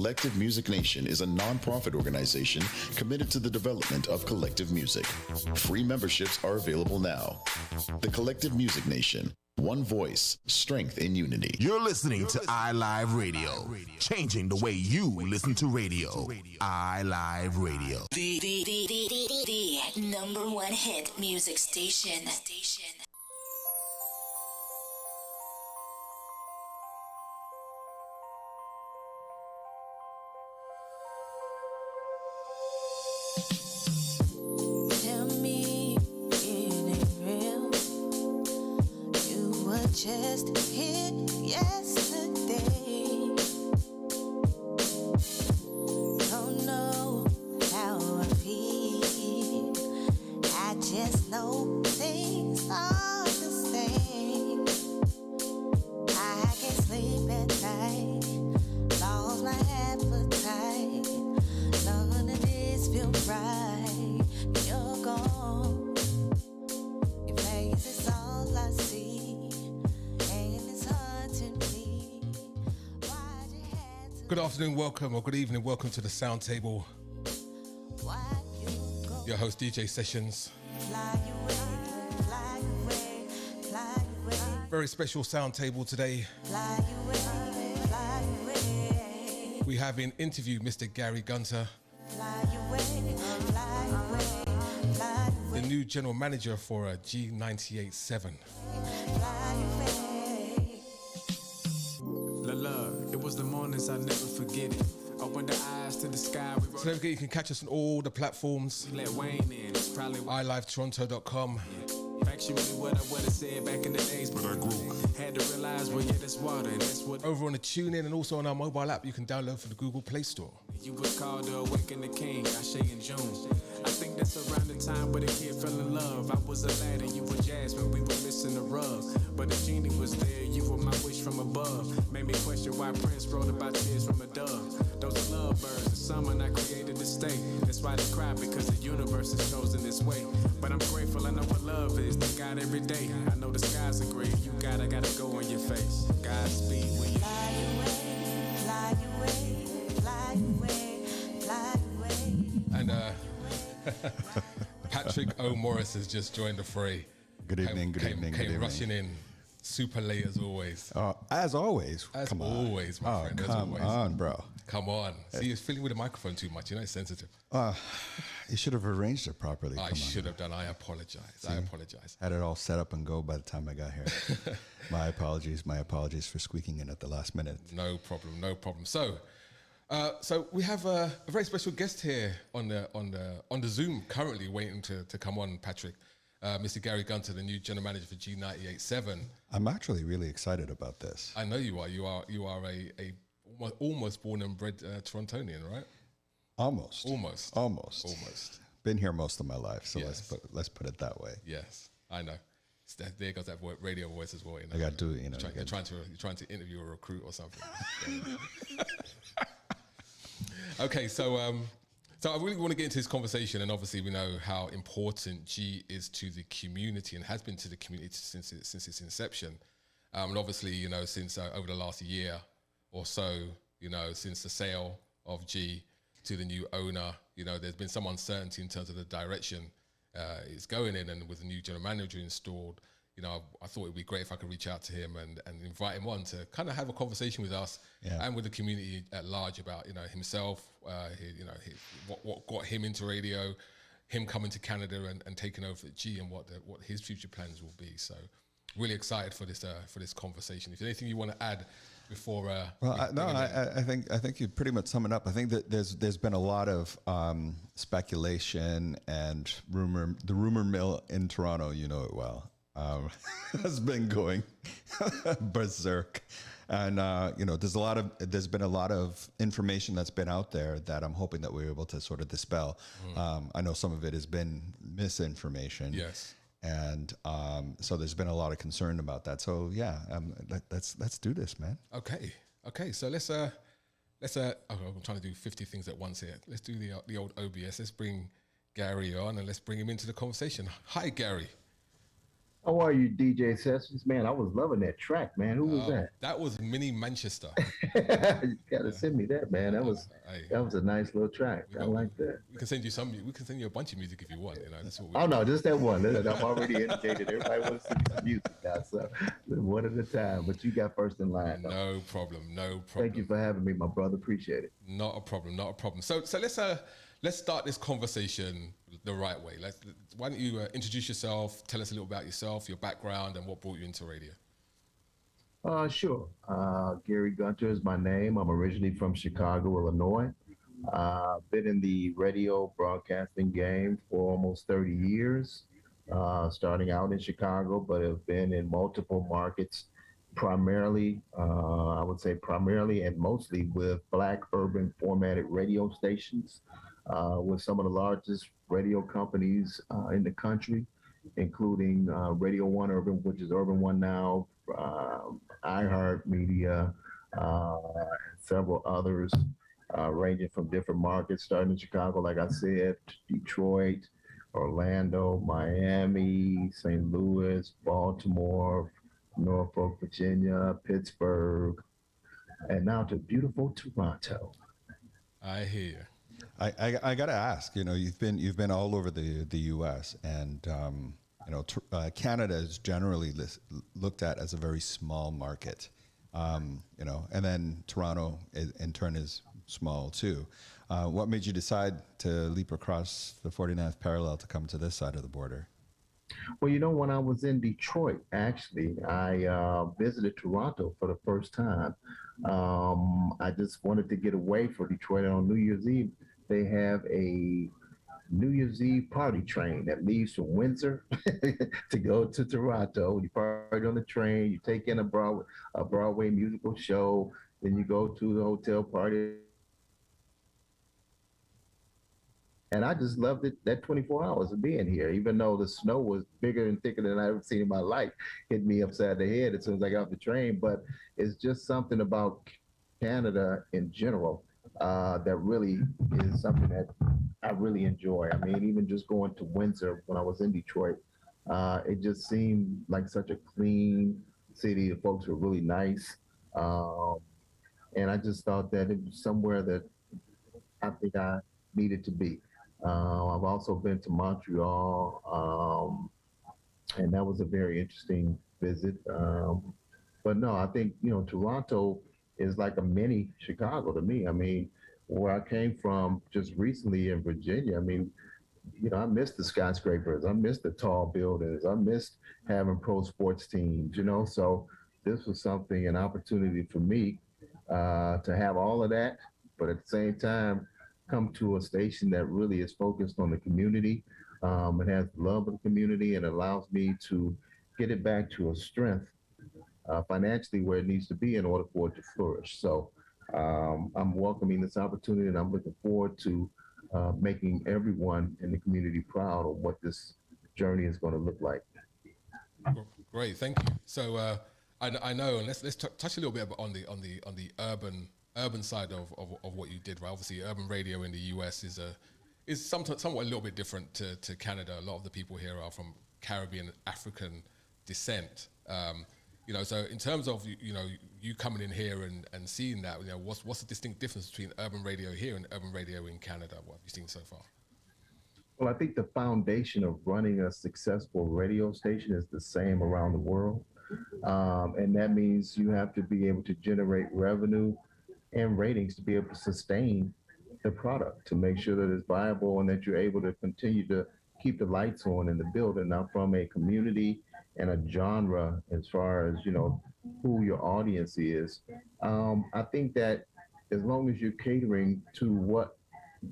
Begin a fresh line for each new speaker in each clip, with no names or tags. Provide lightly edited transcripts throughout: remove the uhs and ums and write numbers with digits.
Collective Music Nation is a non-profit organization committed to the development of collective music. Free memberships are available now. The Collective Music Nation. One voice, strength in unity.
You're listening to iLive Radio, changing the way you listen to radio. iLive Radio.
The number one hit music station.
Just hit yesterday. Don't know how I feel. I just know things are the same. I can't sleep at night. Lost my appetite. None of this feels right. You're gone. Your face is all I see.
Good afternoon, welcome, or good evening, welcome to the Sound Table. Your host, DJ Sessions. Very special Sound Table today. We have in interview Mr. Gary Gunter, the new general manager for G98.7.
Love, it was the mornings I never forget it. Open the eyes to the sky.
So don't forget you can catch us on all the platforms.
We let Wayne in. It's probably
iLiveToronto.com.
Factually what I would have said back in the days, but I grew. Had to realize, well, yeah, that's water, and that's what.
Over on the TuneIn and also on our mobile app, you can download from the Google Play Store.
You was called to awaken the king, Ashe in June. I think that's around the time where the kid fell in love. I was a lad and you were Jasmine, we were missing the rug. But the genie was there, you were my wish from above. Made me question why Prince wrote about tears from a dove. Those are lovebirds, the summer I created to stay. That's why they cry, because the universe is chosen this way. But I'm grateful, I know what love is, thank God every day. I know the skies are gray, you gotta go on your face. Godspeed when you
fly away, fly away, fly away, fly away.
And Patrick O. Morris has just joined the fray.
Good evening, good evening.
Came rushing in, super late as always.
As always.
Come always, on. My friend.
Come on, bro.
Come on. See, you're fiddling with the microphone too much. You know, it's sensitive.
You should have arranged it properly.
I should have done. I apologize. See? I apologize.
Had it all set up and go by the time I got here. My apologies for squeaking in at the last minute.
No problem. So we have a very special guest here on the Zoom, currently waiting to come on, Patrick. Mr. Gary Gunter, the new general manager for G98.7.
I'm actually really excited about this.
I know you are. You are a almost born and bred Torontonian, right?
Almost. Been here most of my life, so
yes.
let's put it that way.
Yes, I know. There goes that radio voice as well. You know?
I got to do it.
You're trying to interview a recruit or something. Okay, so I really want to get into this conversation, and obviously we know how important G is to the community and has been to the community since its inception. And obviously, since over the last year or so, since the sale of G to the new owner, there's been some uncertainty in terms of the direction it's going in, and with the new general manager installed, I thought it'd be great if I could reach out to him and invite him on to kind of have a conversation with us and with the community at large about himself, what got him into radio, him coming to Canada and taking over at G, and what his future plans will be. So really excited for this conversation. If there's anything you want to add before,
I think you pretty much sum it up. I think that there's been a lot of speculation and rumor. The rumor mill in Toronto, you know it well. Has been going berserk, and there's been a lot of information that's been out there that I'm hoping that we're able to sort of dispel. I know some of it has been misinformation.
Yes.
And so there's been a lot of concern about that. So let's do this, man.
Okay. So let's I'm trying to do 50 things at once here. Let's do the old OBS. Let's bring Gary on and let's bring him into the conversation. Hi, Gary.
How are you, DJ Sessions? Man, I was loving that track, man. Who was that?
That was Mini Manchester.
You gotta send me that, man.
Hey,
That was a nice little track.
we
I
got.
like that.
We can send you some. We can send you a bunch of music if you want. That's what we.
Oh no, just that one. Listen, I'm already inundated. Everybody wants to send me some music now, so one at a time. But you got first in line, though.
No problem. No
Thank you
problem.
for having me, my brother. Appreciate it.
Not a problem. Not a problem. So let's start this conversation the right way. Why don't you introduce yourself? Tell us a little about yourself, your background, and what brought you into radio.
Sure. Gary Gunter is my name. I'm originally from Chicago, Illinois. Been in the radio broadcasting game for almost 30 years, starting out in Chicago, but have been in multiple markets, primarily, I would say primarily and mostly with Black urban formatted radio stations, with some of the largest radio companies in the country, including Radio One Urban, which is Urban One now, iHeart Media, and several others, ranging from different markets, starting in Chicago, like I said, Detroit, Orlando, Miami, St. Louis, Baltimore, Norfolk, Virginia, Pittsburgh, and now to beautiful Toronto.
I hear.
I got to ask. You've been all over the U.S. and Canada is generally looked at as a very small market. And then Toronto in turn is small too. What made you decide to leap across the 49th parallel to come to this side of the border?
Well, when I was in Detroit, actually, I visited Toronto for the first time. I just wanted to get away from Detroit. And on New Year's Eve, they have a New Year's Eve party train that leaves from Windsor to go to Toronto. You party on the train, you take in a Broadway musical show, then you go to the hotel party. And I just loved it, that 24 hours of being here, even though the snow was bigger and thicker than I've ever seen in my life, hit me upside the head as soon as I got off the train. But it's just something about Canada in general that really is something that I really enjoy. I mean, even just going to Windsor when I was in Detroit, it just seemed like such a clean city. The folks were really nice. And I just thought that it was somewhere that I think I needed to be. I've also been to Montreal, and that was a very interesting visit. But no, I think, Toronto is like a mini Chicago to me. I mean, where I came from just recently in Virginia, I mean, I missed the skyscrapers. I missed the tall buildings. I missed having pro sports teams, so this was an opportunity for me to have all of that, but at the same time, come to a station that really is focused on the community. It has love of the community and allows me to get it back to a strength financially where it needs to be in order for it to flourish. So I'm welcoming this opportunity, and I'm looking forward to making everyone in the community proud of what this journey is going to look like.
Great, thank you. So I know, and let's touch a little bit on the urban side of what you did. Right, obviously, urban radio in the US is somewhat a little bit different to Canada. A lot of the people here are from Caribbean and African descent. So in terms of you coming in here and seeing that, what's the distinct difference between urban radio here and urban radio in Canada? What have you seen so far?
Well, I think the foundation of running a successful radio station is the same around the world. And that means you have to be able to generate revenue and ratings to be able to sustain the product, to make sure that it's viable and that you're able to continue to keep the lights on in the building. Now, from a community and a genre, as far as, who your audience is, I think that as long as you're catering to what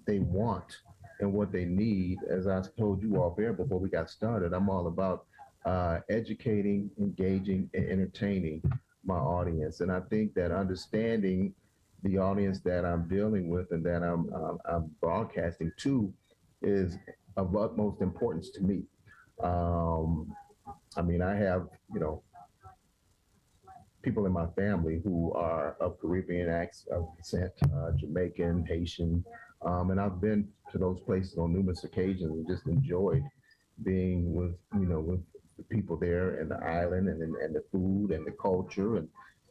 they want and what they need, as I told you off air before we got started, I'm all about educating, engaging, and entertaining my audience. And I think that understanding the audience that I'm dealing with and that I'm broadcasting to is of utmost importance to me. I mean, I have, people in my family who are of Caribbean descent, Jamaican, Haitian, and I've been to those places on numerous occasions and just enjoyed being with the people there and the island and the food and the culture.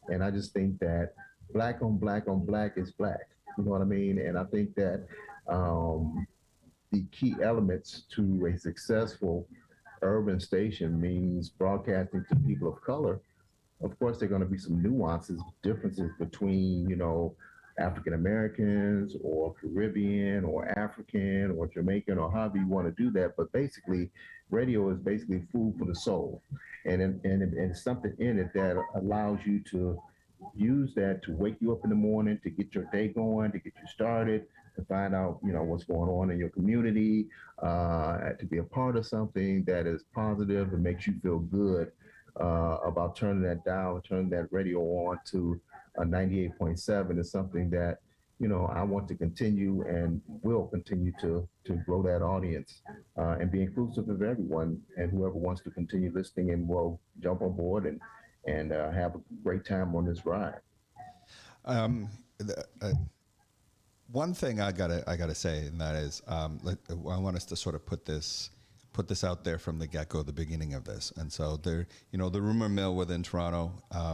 And I just think that black on black is black. You know what I mean? And I think that um, the key elements to a successful urban station means broadcasting to people of color. Of course, there are going to be some nuances, differences between, African Americans or Caribbean or African or Jamaican or however you want to do that. But basically, radio is basically food for the soul, and something in it that allows you to use that to wake you up in the morning, to get your day going, to get you started, to find out, what's going on in your community, to be a part of something that is positive and makes you feel good about turning that dial, turning that radio on to 98.7 is something that, I want to continue and will continue to grow that audience and be inclusive of everyone, and whoever wants to continue listening and will jump on board and have a great time on this ride.
The, one thing I gotta say, and that is, I want us to sort of put this out there from the get-go, the beginning of this. And so there, the rumor mill within Toronto,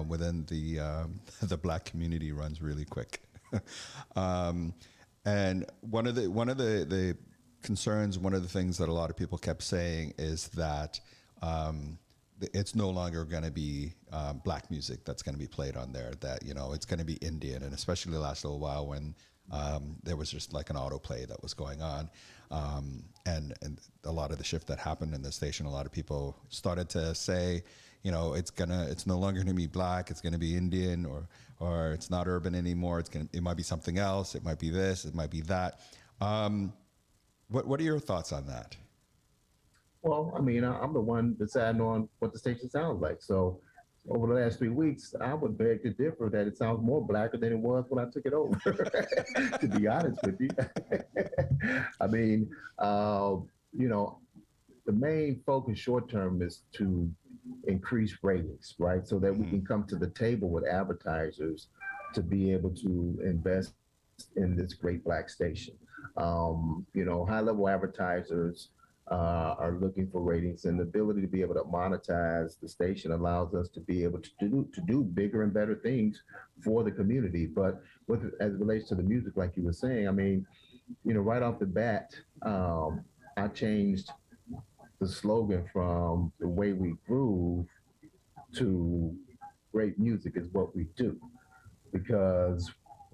within the Black community runs really quick. And one of the concerns, one of the things that a lot of people kept saying is that it's no longer going to be Black music that's going to be played on there, that, it's going to be Indian, and especially the last little while when there was just like an autoplay that was going on. And a lot of the shift that happened in the station, a lot of people started to say, it's no longer going to be Black, it's going to be Indian, or it's not urban anymore. It might be something else. It might be this, it might be that. What are your thoughts on that?
Well, I mean, I'm the one deciding on what the station sounds like. So over the last 3 weeks, I would beg to differ that it sounds more Blacker than it was when I took it over, to be honest with you. I mean, the main focus short term is to increase ratings, right? So that we can come to the table with advertisers to be able to invest in this great Black station. High level advertisers are looking for ratings, and the ability to be able to monetize the station allows us to be able to do bigger and better things for the community. But as it relates to the music, like you were saying, I mean, right off the bat, I changed the slogan from the way we groove to great music is what we do, because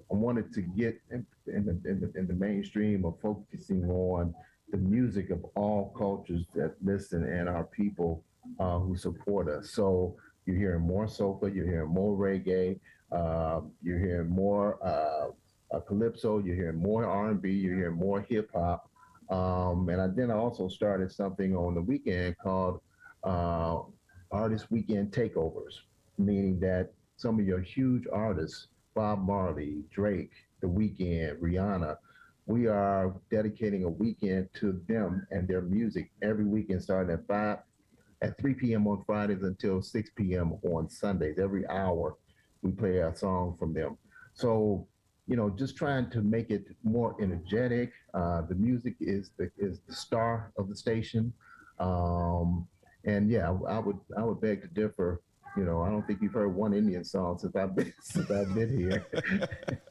I wanted to get in the mainstream of focusing on the music of all cultures that listen and our people who support us. So you're hearing more soca, you're hearing more reggae, you're hearing more calypso, you're hearing more R&B, you're hearing more hip hop. Then I also started something on the weekend called Artist Weekend Takeovers, meaning that some of your huge artists, Bob Marley, Drake, The Weeknd, Rihanna, we are dedicating a weekend to them and their music every weekend, starting at 3 p.m. on Fridays until 6 p.m. on Sundays. Every hour, we play a song from them. So, just trying to make it more energetic. The music is the star of the station, and yeah, I would beg to differ. I don't think you've heard one Indian song since I've been here.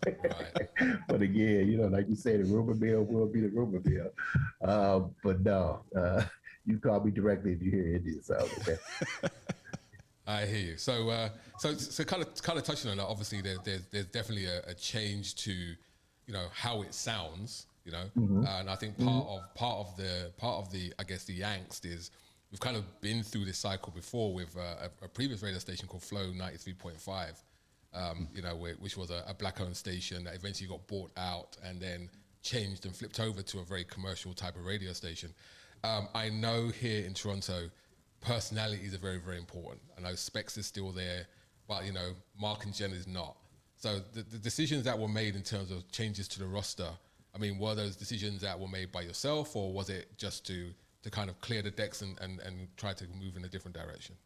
Right. But again, like you say, the rumor mill will be the rumor mill. But no, you call me directly if you hear Indian songs. Okay.
I hear you. So kind of touching on that. Obviously, there's definitely a change to, how it sounds. And I think part of the I guess the angst is we've kind of been through this cycle before with a previous radio station called Flow 93.5, which was a Black-owned station that eventually got bought out and then changed and flipped over to a very commercial type of radio station. I know here in Toronto, personalities are very, very important. I know Specs is still there, but, Mark and Jen is not. So the decisions that were made in terms of changes to the roster, I mean, were those decisions that were made by yourself, or was it just to kind of clear the decks and try to move in a different direction?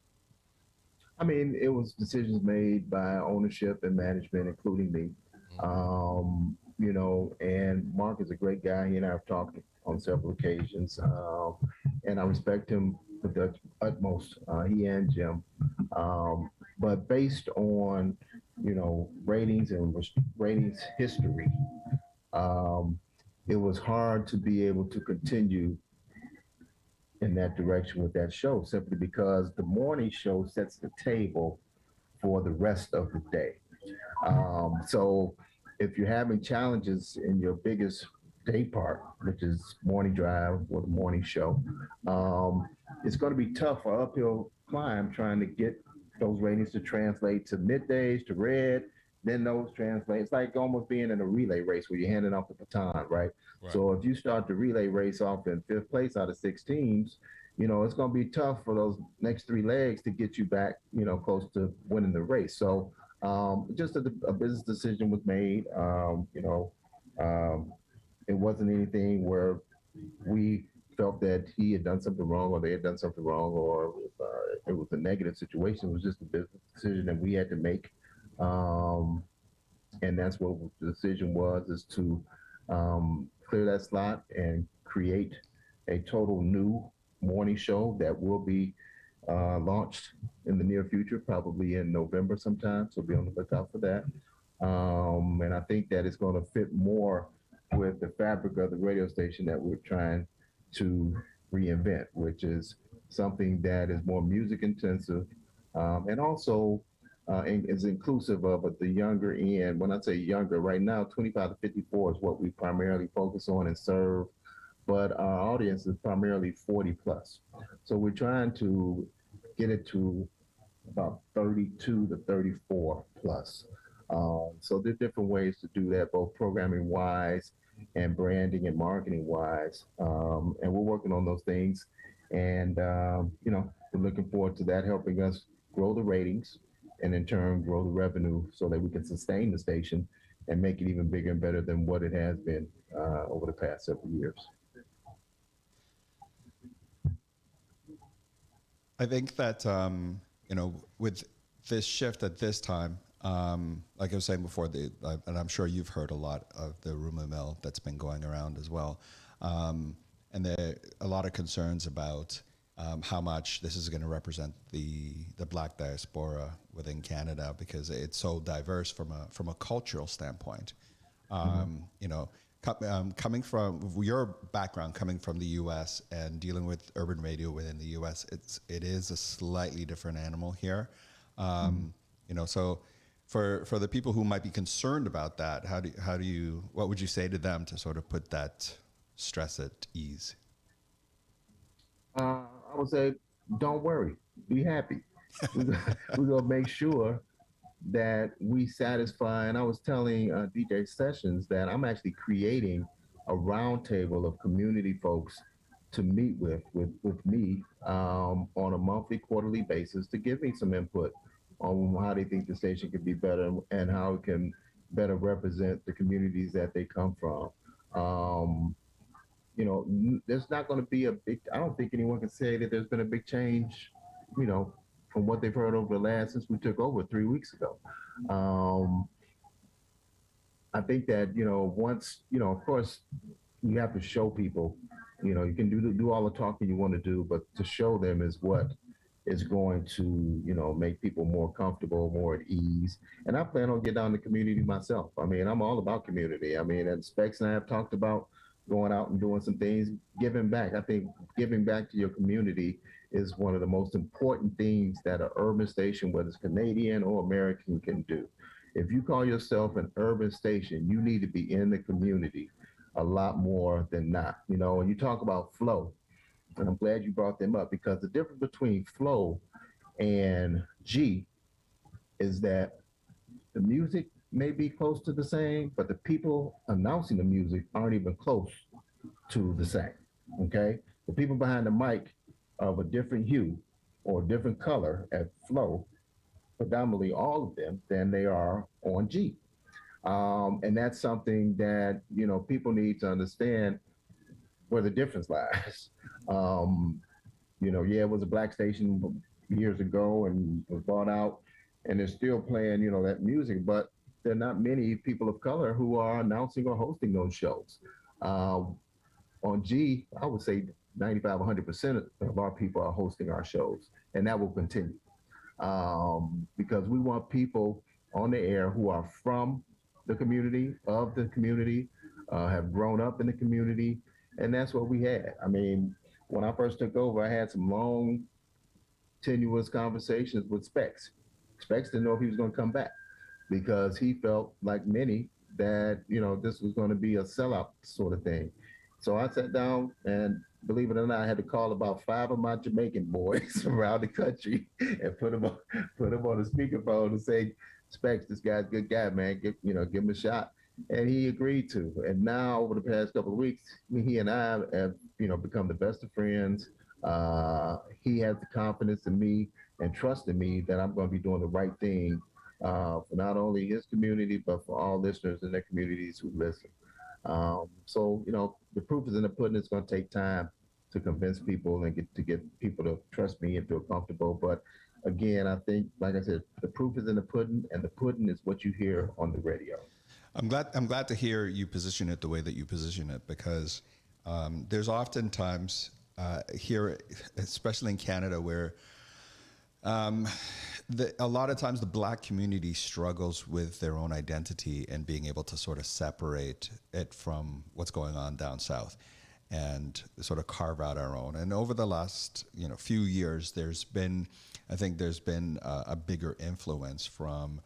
I mean, it was decisions made by ownership and management, including me. And Mark is a great guy. He and I have talked on several occasions, and I respect him to the utmost, he and Jim. But based on ratings and ratings history, um, it was hard to be able to continue in that direction with that show simply because the morning show sets the table for the rest of the day. So if you're having challenges in your biggest day part, which is morning drive or the morning show, it's going to be tough for uphill climb trying to get those ratings to translate to middays, to red, then those translate. It's like almost being in a relay race where you're handing off the baton, right? So if you start the relay race off in fifth place out of six teams, it's going to be tough for those next three legs to get you back, close to winning the race. So just a business decision was made. It wasn't anything where we felt that he had done something wrong or they had done something wrong or it was a negative situation. It was just a business decision that we had to make. And that's what the decision was, is to clear that slot and create a total new morning show that will be launched in the near future, probably in November sometime. So be on the lookout for that. And I think that it's going to fit more with the fabric of the radio station that we're trying to reinvent, which is something that is more music intensive and also is inclusive of the younger end. When I say younger, right now, 25 to 54 is what we primarily focus on and serve, but our audience is primarily 40 plus. So we're trying to get it to about 32 to 34 plus. So there are different ways to do that, both programming wise and branding and marketing wise. And we're working on those things. And, we're looking forward to that helping us grow the ratings and in turn grow the revenue so that we can sustain the station and make it even bigger and better than what it has been over the past several years.
I think that, with this shift at this time, like I was saying before, and I'm sure you've heard a lot of the rumor mill that's been going around as well. And there are a lot of concerns about how much this is going to represent the Black diaspora within Canada because it's so diverse from a cultural standpoint. Coming from your background, coming from the U.S. and dealing with urban radio within the U.S., it is a slightly different animal here. So for the people who might be concerned about that, what would you say to them to sort of put that stress at ease?
I would say, don't worry, be happy. We're going to make sure that we satisfy. And I was telling DJ Sessions that I'm actually creating a roundtable of community folks to meet with me on a monthly, quarterly basis to give me some input on how they think the station could be better and how it can better represent the communities that they come from. There's not going to be I don't think anyone can say that there's been a big change, from what they've heard over the since we took over 3 weeks ago. I think that, once, of course, you have to show people, you can do all the talking you want to do, but to show them is what is going to, make people more comfortable, more at ease. And I plan on getting down to community myself. I mean, I'm all about community. I mean, and Specs and I have talked about going out and doing some things, giving back. I think giving back to your community is one of the most important things that an urban station, whether it's Canadian or American, can do. If you call yourself an urban station, you need to be in the community a lot more than not. And you talk about flow, and I'm glad you brought them up because the difference between flow and G is that the music may be close to the same, but the people announcing the music aren't even close to the same, okay? The people behind the mic are of a different hue or different color at flow, predominantly all of them, than they are on G. And that's something that, people need to understand where the difference lies. It was a black station years ago and was bought out and they're still playing, that music, but there are not many people of color who are announcing or hosting those shows. On G, I would say 95, 100% of our people are hosting our shows, and that will continue because we want people on the air who are from the community, of the community, have grown up in the community, and that's what we had. I mean, when I first took over, I had some long, tenuous conversations with Specs. Specs didn't know if he was going to come back because he felt like many that this was going to be a sellout sort of thing. So I sat down and, believe it or not, I had to call about 5 of my Jamaican boys around the country and put them on the speakerphone and say, Specs, this guy's a good guy, man. Give him a shot. And he agreed to. And now, over the past couple of weeks, he and I have become the best of friends. He has the confidence in me and trust in me that I'm going to be doing the right thing for not only his community, but for all listeners in their communities who listen. So, the proof is in the pudding. It's going to take time to convince people and get people to trust me and feel comfortable. But again, I think, like I said, the proof is in the pudding, and the pudding is what you hear on the radio.
I'm glad to hear you position it the way that you position it, because there's oftentimes here, especially in Canada, where a lot of times the Black community struggles with their own identity and being able to sort of separate it from what's going on down south and sort of carve out our own. And over the last few years, there's been a bigger influence from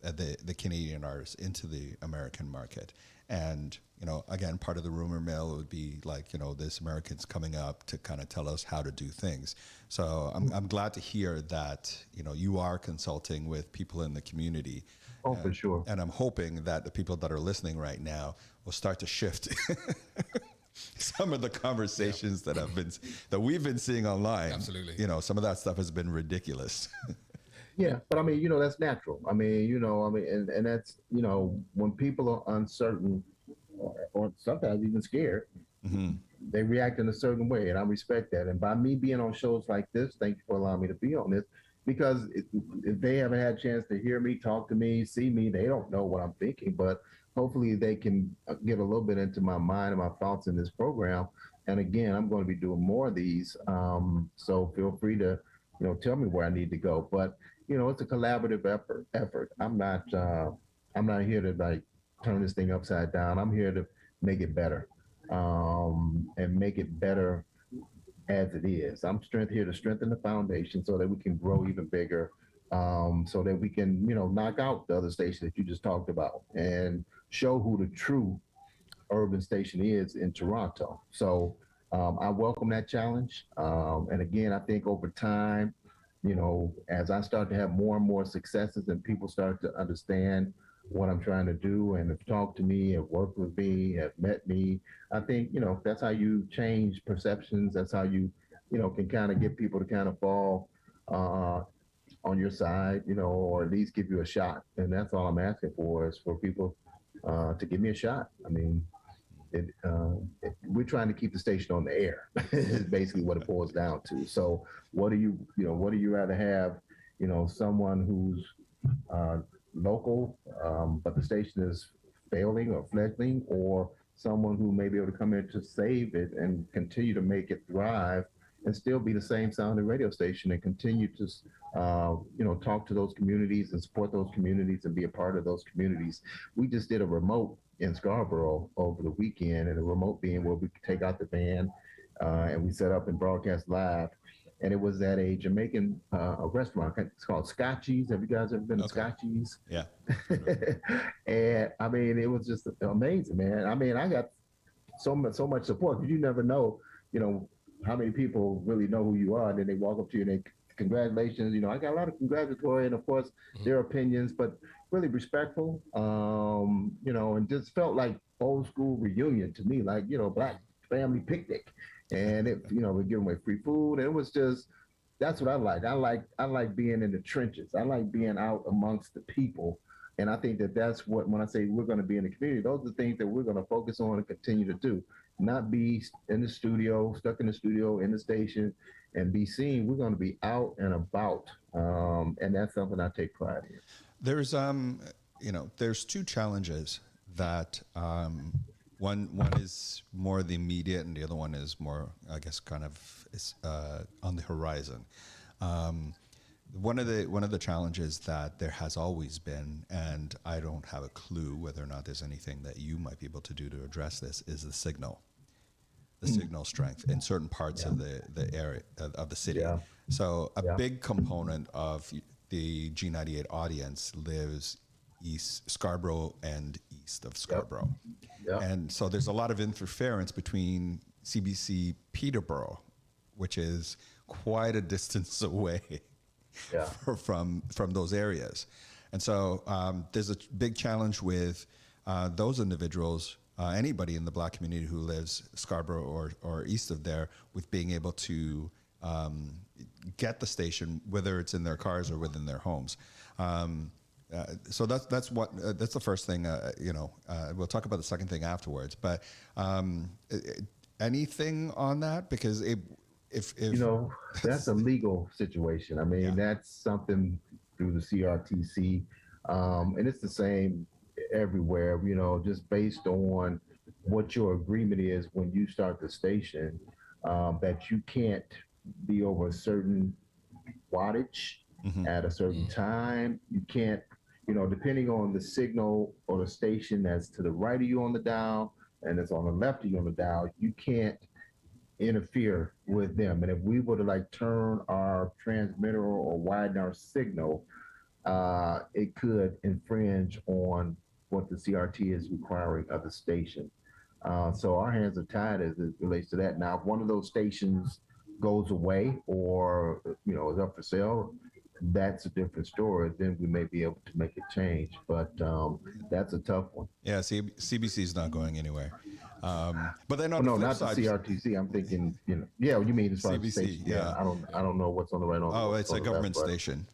the Canadian artists into the American market. And, again, part of the rumor mill would be like, this American's coming up to kind of tell us how to do things. So I'm glad to hear that, you are consulting with people in the community.
Oh, for sure.
And I'm hoping that the people that are listening right now will start to shift some of the conversations that we've been seeing online.
Absolutely.
Some of that stuff has been ridiculous.
Yeah, but I mean, that's natural. I mean, and that's, when people are uncertain or sometimes even scared, they react in a certain way, and I respect that. And by me being on shows like this, thank you for allowing me to be on this, because if they haven't had a chance to hear me, talk to me, see me, they don't know what I'm thinking, but hopefully they can get a little bit into my mind and my thoughts in this program. And again, I'm going to be doing more of these. So feel free to, tell me where I need to go. But, it's a collaborative effort. I'm not here to like turn this thing upside down. I'm here to make it better, and make it better as it is. I'm here to strengthen the foundation so that we can grow even bigger, so that we can, knock out the other station that you just talked about and show who the true urban station is in Toronto. So I welcome that challenge. And again, I think over time, as I start to have more and more successes and people start to understand what I'm trying to do and have talked to me, have worked with me, have met me, I think, that's how you change perceptions. That's how you, can kind of get people to kind of fall on your side, or at least give you a shot. And that's all I'm asking for, is for people to give me a shot. I mean, we're trying to keep the station on the air is basically what it boils down to. So what do you rather have, someone who's local, but the station is failing or fledgling, or someone who may be able to come in to save it and continue to make it thrive and still be the same sounding radio station and continue to, talk to those communities and support those communities and be a part of those communities. We just did a remote in Scarborough over the weekend, and a remote being where we could take out the van and we set up and broadcast live. And it was at a Jamaican restaurant. It's called Scotchies. Have you guys ever been to Scotchies?
Yeah.
And I mean, it was just amazing, man. I mean, I got so much support, because you never know, how many people really know who you are. And then they walk up to you and they, congratulations. I got a lot of congratulatory and, of course, their opinions, but really respectful, and just felt like old school reunion to me, like, Black family picnic. And we're giving away free food. And it was just, that's what I like. I like being in the trenches. I like being out amongst the people. And I think that's what, when I say we're going to be in the community, those are the things that we're going to focus on and continue to do. Not be in the studio, stuck in the studio, in the station, and be seen. We're going to be out and about. And that's something I take pride in.
There's two challenges that, one is more the immediate, and the other one is more, I guess, kind of on the horizon. one of the challenges that there has always been, and I don't have a clue whether or not there's anything that you might be able to do to address this, is the signal strength in certain parts of the area of the city.
Yeah.
So a big component of the G98 audience lives east Scarborough and east of Scarborough.
Yep.
And so there's a lot of interference between CBC Peterborough, which is quite a distance away from those areas. And so there's a big challenge with those individuals, anybody in the Black community who lives Scarborough or east of there, with being able to get the station, whether it's in their cars or within their homes. So that's the first thing. We'll talk about the second thing afterwards. But anything on that, because if
that's a legal situation. I mean, that's something through the CRTC, and it's the same everywhere. Just based on what your agreement is when you start the station, that you can't be over a certain wattage at a certain time. You can't, depending on the signal or the station that's to the right of you on the dial and it's on the left of you on the dial, you can't interfere with them. And if we were to turn our transmitter or widen our signal, it could infringe on what the CRT is requiring of the station. So our hands are tied as it relates to that. Now, if one of those stations goes away or is up for sale, that's a different story. Then we may be able to make a change, but that's a tough one.
Yeah, CBC is not going anywhere. But then on
no,
the flip
not
side,
the CRTC. I'm thinking, you mean as far as
CBC,
station?
yeah.
I don't know what's on the right.
It's a government station.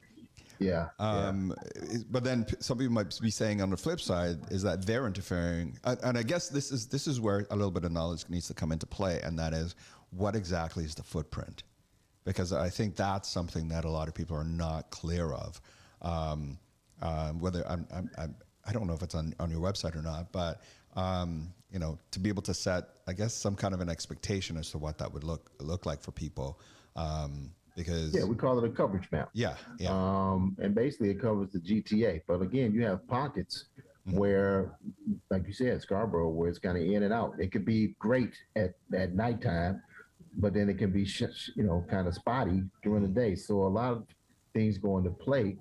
Yeah.
But then some people might be saying on the flip side is that they're interfering, and I guess this is where a little bit of knowledge needs to come into play, and that is what exactly is the footprint, because I think that's something that a lot of people are not clear of. Whether I don't know if it's on your website or not, but to be able to set, I guess, some kind of an expectation as to what that would look like for people. Because
we call it a coverage map.
Yeah.
And basically it covers the GTA. But again, you have pockets where, like you said, Scarborough, where it's kind of in and out. It could be great at nighttime, but then it can be kind of spotty during the day. So a lot of things go into play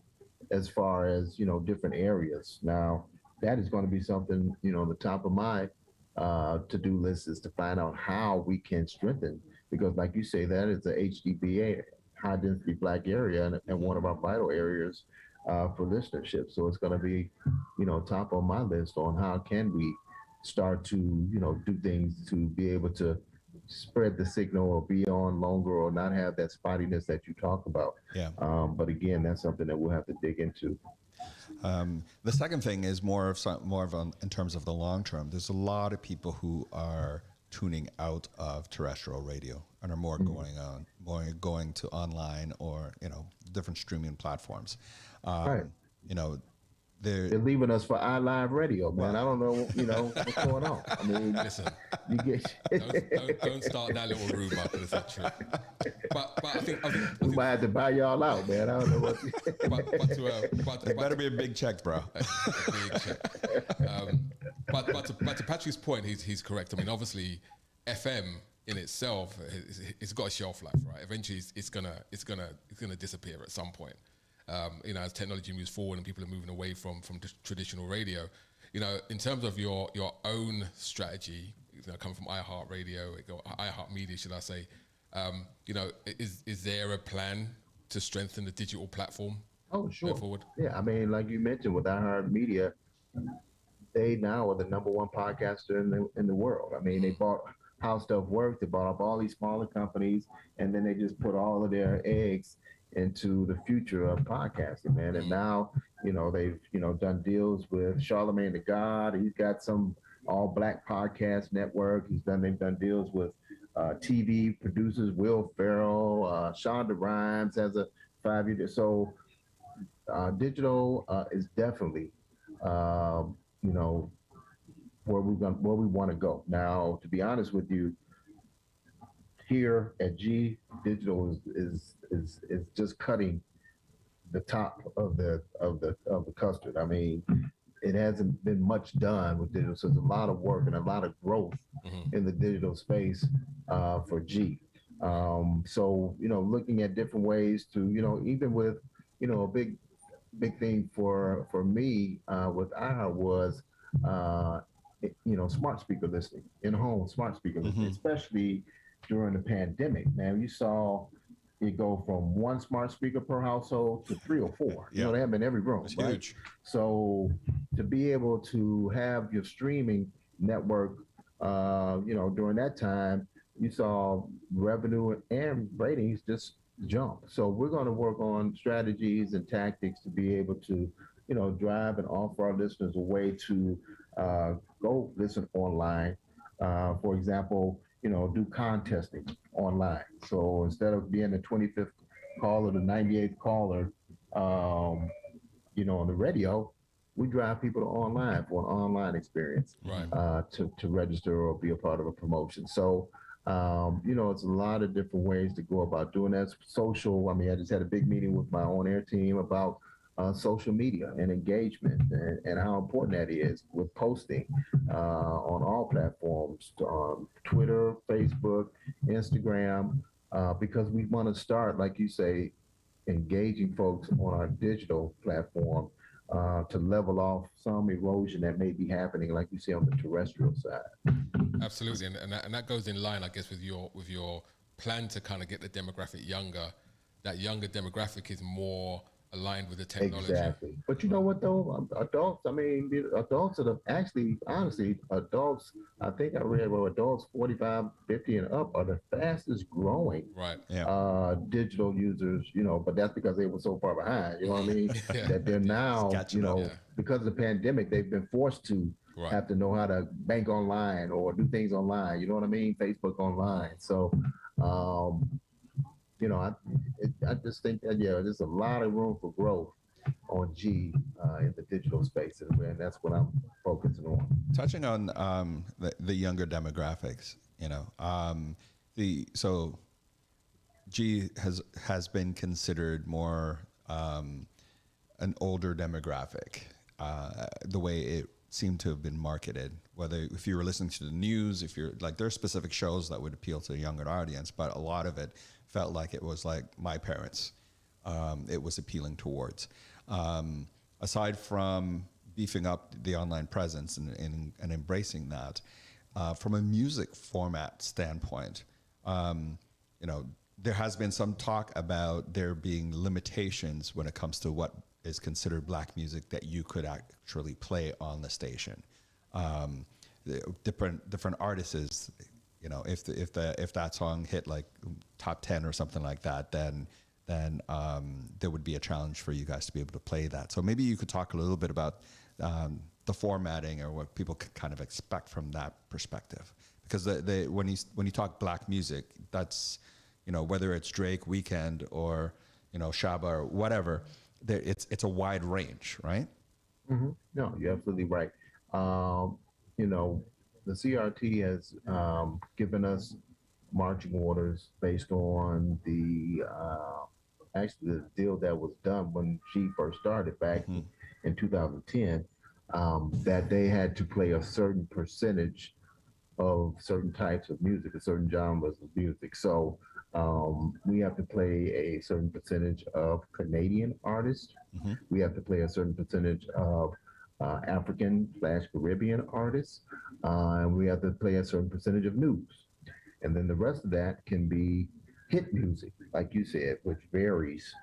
as far as different areas. Now that is going to be something the top of my to-do list is to find out how we can strengthen, because like you say, that is a HDBA, high density Black area, and one of our vital areas for listenership. So it's going to be, top on my list on how can we start to, do things to be able to spread the signal or be on longer or not have that spottiness that you talk about.
Yeah.
But again, that's something that we'll have to dig into.
The second thing is more of in terms of the long term. There's a lot of people who are tuning out of terrestrial radio and are more going to online or different streaming platforms.
Right.
They're
leaving us for iLive Radio, man. I don't know, what's going on. I mean,
listen,
you get
don't start that little rumor, because that's true. But I think
we might have to buy y'all out, man. I don't know what.
It better be a big check, bro.
A big check. But to Patrick's point, he's correct. I mean, obviously, FM in itself, it's got a shelf life, right? Eventually, it's gonna disappear at some point. As technology moves forward and people are moving away from traditional radio, in terms of your own strategy, coming from iHeartRadio, iHeartMedia, should I say, is there a plan to strengthen the digital platform?
Oh, sure.
Going forward?
Yeah, I mean, like you mentioned with iHeartMedia, they now are the number one podcaster in the world. I mean, they bought How Stuff Works, they bought up all these smaller companies, and then they just put all of their eggs into the future of podcasting, man. And now, they've, done deals with Charlemagne the God. He's got some all Black podcast network. They've done deals with TV producers, Will Ferrell, Shonda Rhimes has a 5-year. So digital is definitely, where we want to go. Now, to be honest with you, here at G, digital is just cutting the top of the custard. I mean, it hasn't been much done with digital, so there's a lot of work and a lot of growth in the digital space for G. So looking at different ways to even with a big thing for me with AHA was smart speaker listening in home, smart speaker listening, especially during the pandemic. Man, you saw it go from one smart speaker per household to 3 or 4.
Yeah.
They have in every room.
It's
right?
huge.
So to be able to have your streaming network, during that time, you saw revenue and ratings just jump. So we're going to work on strategies and tactics to be able to, drive and offer our listeners a way to go listen online. For example, do contesting online. So instead of being the 25th caller, the 98th caller, on the radio, we drive people to online for an online experience, to register or be a part of a promotion. So, it's a lot of different ways to go about doing that. Social, I mean, I just had a big meeting with my on-air team about social media and engagement and how important that is with posting on all platforms, Twitter, Facebook, Instagram, because we want to start, like you say, engaging folks on our digital platform to level off some erosion that may be happening, like you see on the terrestrial side.
Absolutely, and that goes in line, I guess, with your plan to kind of get the demographic younger. That younger demographic is more aligned with the technology.
Exactly. But you know what though? Adults, I mean, adults are actually, honestly, adults, I think I read where adults 45, 50 and up are the fastest growing digital users, but that's because they were so far behind, you know what I mean? That they're now, because of the pandemic, they've been forced to have to know how to bank online or do things online, you know what I mean? Facebook online. So, I just think that, there's a lot of room for growth on G in the digital space, and that's what I'm focusing on.
Touching on the younger demographics, so G has been considered more an older demographic, the way it seemed to have been marketed. Whether if you were listening to the news, if you're like, there are specific shows that would appeal to a younger audience, but a lot of it felt like it was like my parents. It was appealing towards. Aside from beefing up the online presence and embracing that, from a music format standpoint, there has been some talk about there being limitations when it comes to what is considered black music that you could actually play on the station. Different artists, if that song hit like top 10 or something like that, then there would be a challenge for you guys to be able to play that. So maybe you could talk a little bit about the formatting or what people could kind of expect from that perspective. Because when you talk black music, that's, whether it's Drake, Weeknd, or Shabba or whatever, it's a wide range, right?
Mm-hmm. No, you're absolutely right. The CRT has given us marching orders based on the deal that was done when she first started back in 2010, that they had to play a certain percentage of certain types of music, a certain genres of music. So we have to play a certain percentage of Canadian artists. We have to play a certain percentage of African/Caribbean artists. And we have to play a certain percentage of news. And then the rest of that can be hit music, like you said, which varies,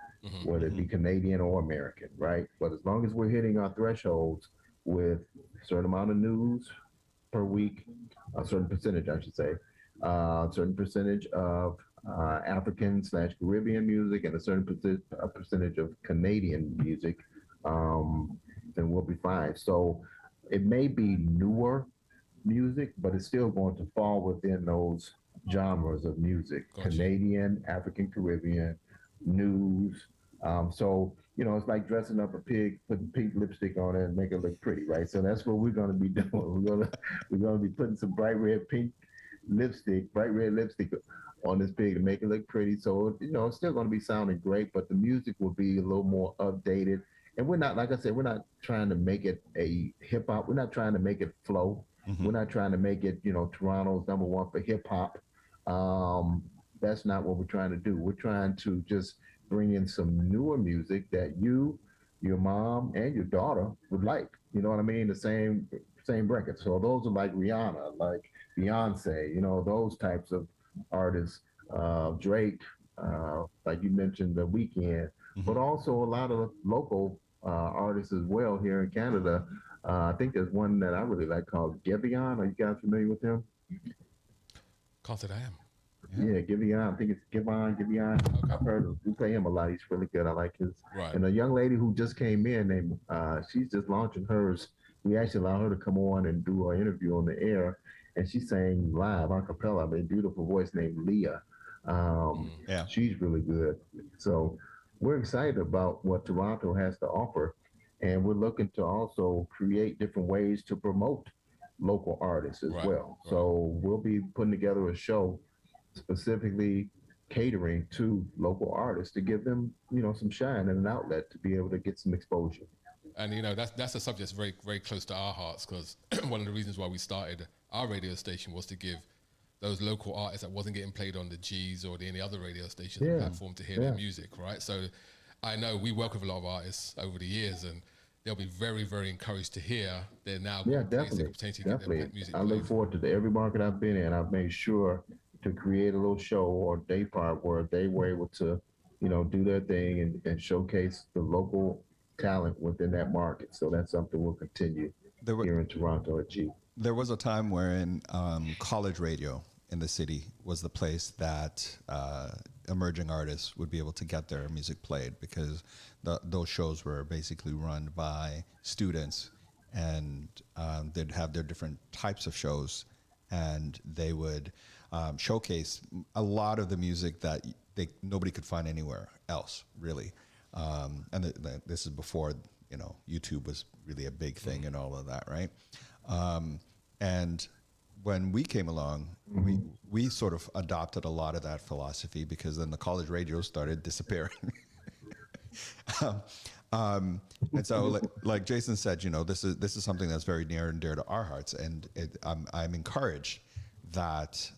whether it be Canadian or American, right? But as long as we're hitting our thresholds with a certain amount of news per week, a certain percentage, I should say, a certain percentage of African/Caribbean music and a certain percentage of Canadian music, then we'll be fine. So it may be newer music, but it's still going to fall within those genres of music. Gotcha. Canadian, African Caribbean, news. So, it's like dressing up a pig, putting pink lipstick on it and make it look pretty, right? So that's what we're going to be doing. We're going to be putting some bright red pink lipstick, bright red lipstick on this pig to make it look pretty. So, it's still going to be sounding great, but the music will be a little more updated. And we're not, like I said, we're not trying to make it a hip hop. We're not trying to make it flow. We're not trying to make it, Toronto's number one for hip hop. That's not what we're trying to do. We're trying to just bring in some newer music that you, your mom, and your daughter would like. You know what I mean? The same record. So those are like Rihanna, like Beyonce, those types of artists. Drake, like you mentioned, The Weeknd, but also a lot of local artists as well here in Canada. I think there's one that I really like called Giveon. Are you guys familiar with him?
Can't say I am.
Yeah, Giveon. I think it's Giveon.
Okay.
I've heard we play him a lot. He's really good. I like his.
Right.
And a young lady who just came in, named she's just launching hers. We actually allowed her to come on and do our interview on the air, and she sang live a cappella. A beautiful voice named Leah. She's really good. So we're excited about what Toronto has to offer, and we're looking to also create different ways to promote local artists as well. Right. So we'll be putting together a show specifically catering to local artists to give them, some shine and an outlet to be able to get some exposure.
And that's a subject that's very, very close to our hearts, because one of the reasons why we started our radio station was to give those local artists that wasn't getting played on the G's or any other radio station a platform to hear their music, right? So I know we work with a lot of artists over the years, and they'll be very, very encouraged to hear they're now
definitely.
Music
I look forward to every market I've been in. I've made sure to create a little show or day part where they were able to, do their thing and showcase the local talent within that market. So that's something we'll continue here in Toronto at G.
There was a time wherein college radio in the city was the place that emerging artists would be able to get their music played, because those shows were basically run by students, and they'd have their different types of shows, and they would showcase a lot of the music that nobody could find anywhere else, really. And this is before YouTube was really a big thing and all of that, right? And when we came along, we sort of adopted a lot of that philosophy, because then the college radio started disappearing. And so, like Jason said, this is something that's very near and dear to our hearts, and I'm encouraged that